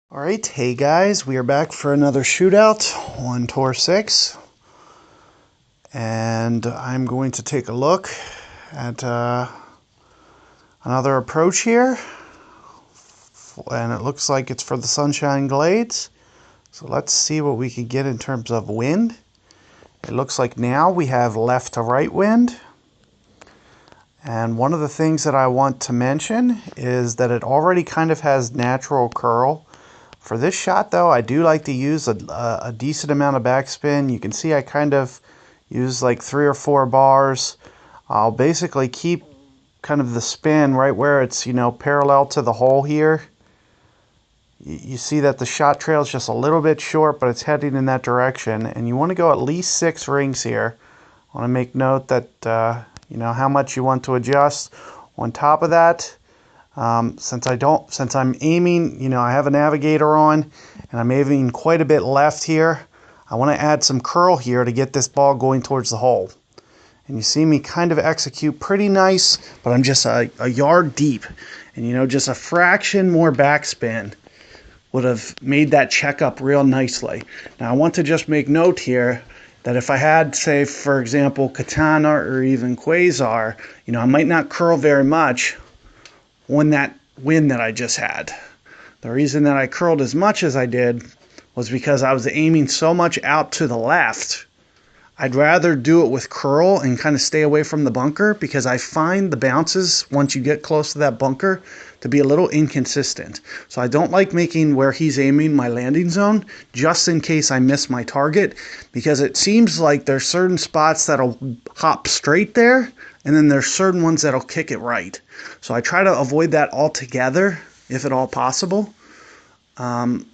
Alright, hey guys, we are back for another shootout on Tour 6. And I'm going to take a look at another approach here. And it looks like it's for the Sunshine Glades. So let's see what we can get in terms of wind. It looks like now we have left to right wind. And one of the things that I want to mention is that it already kind of has natural curl. For this shot though, I do like to use a decent amount of backspin. You can see I kind of use like 3 or 4 bars. I'll basically keep kind of the spin right where it's, parallel to the hole here. You see that the shot trail is just a little bit short, but it's heading in that direction. And you want to go at least 6 rings here. I want to make note that, how much you want to adjust. On top of that, since I'm aiming, I have a navigator on and I'm aiming quite a bit left here, I want to add some curl here to get this ball going towards the hole. And you see me kind of execute pretty nice, but I'm just a yard deep. And just a fraction more backspin would have made that check up real nicely. Now I want to just make note here that if I had, say, for example, Katana or even Quasar, I might not curl very much on that wind that I just had. The reason that I curled as much as I did was because I was aiming so much out to the left. I'd rather do it with curl and kind of stay away from the bunker, because I find the bounces once you get close to that bunker to be a little inconsistent. So I don't like making where he's aiming my landing zone just in case I miss my target, because it seems like there's certain spots that'll hop straight there and then there's certain ones that'll kick it right. So I try to avoid that altogether if at all possible. Hopefully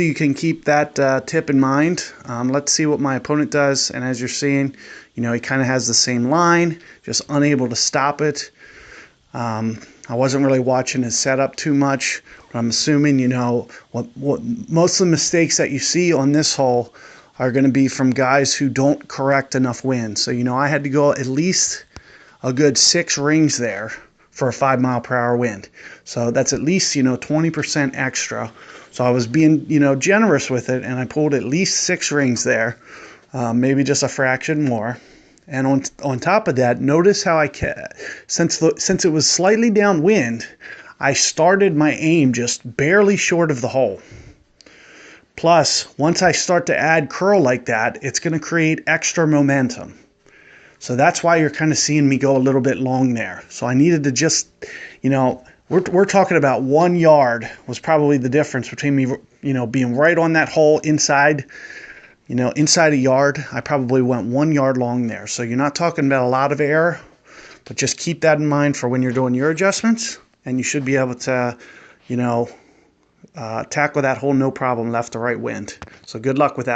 you can keep that tip in mind. Let's see what my opponent does. And as you're seeing, he kind of has the same line, just unable to stop it. I wasn't really watching his setup too much, but I'm assuming, what most of the mistakes that you see on this hole are going to be from guys who don't correct enough wind. So, I had to go at least a good 6 rings there for a 5-mile-per-hour wind. So that's at least, 20% extra. So I was being, generous with it, and I pulled at least 6 rings there, maybe just a fraction more. And on top of that, notice how since it was slightly downwind, I started my aim just barely short of the hole. Plus, once I start to add curl like that, it's going to create extra momentum. So that's why you're kind of seeing me go a little bit long there. So I needed to just, we're talking about 1 yard was probably the difference between me, being right on that hole inside, inside a yard. I probably went 1 yard long there. So you're not talking about a lot of air, but just keep that in mind for when you're doing your adjustments, and you should be able to, tackle that hole no problem left to right wind. So good luck with that one.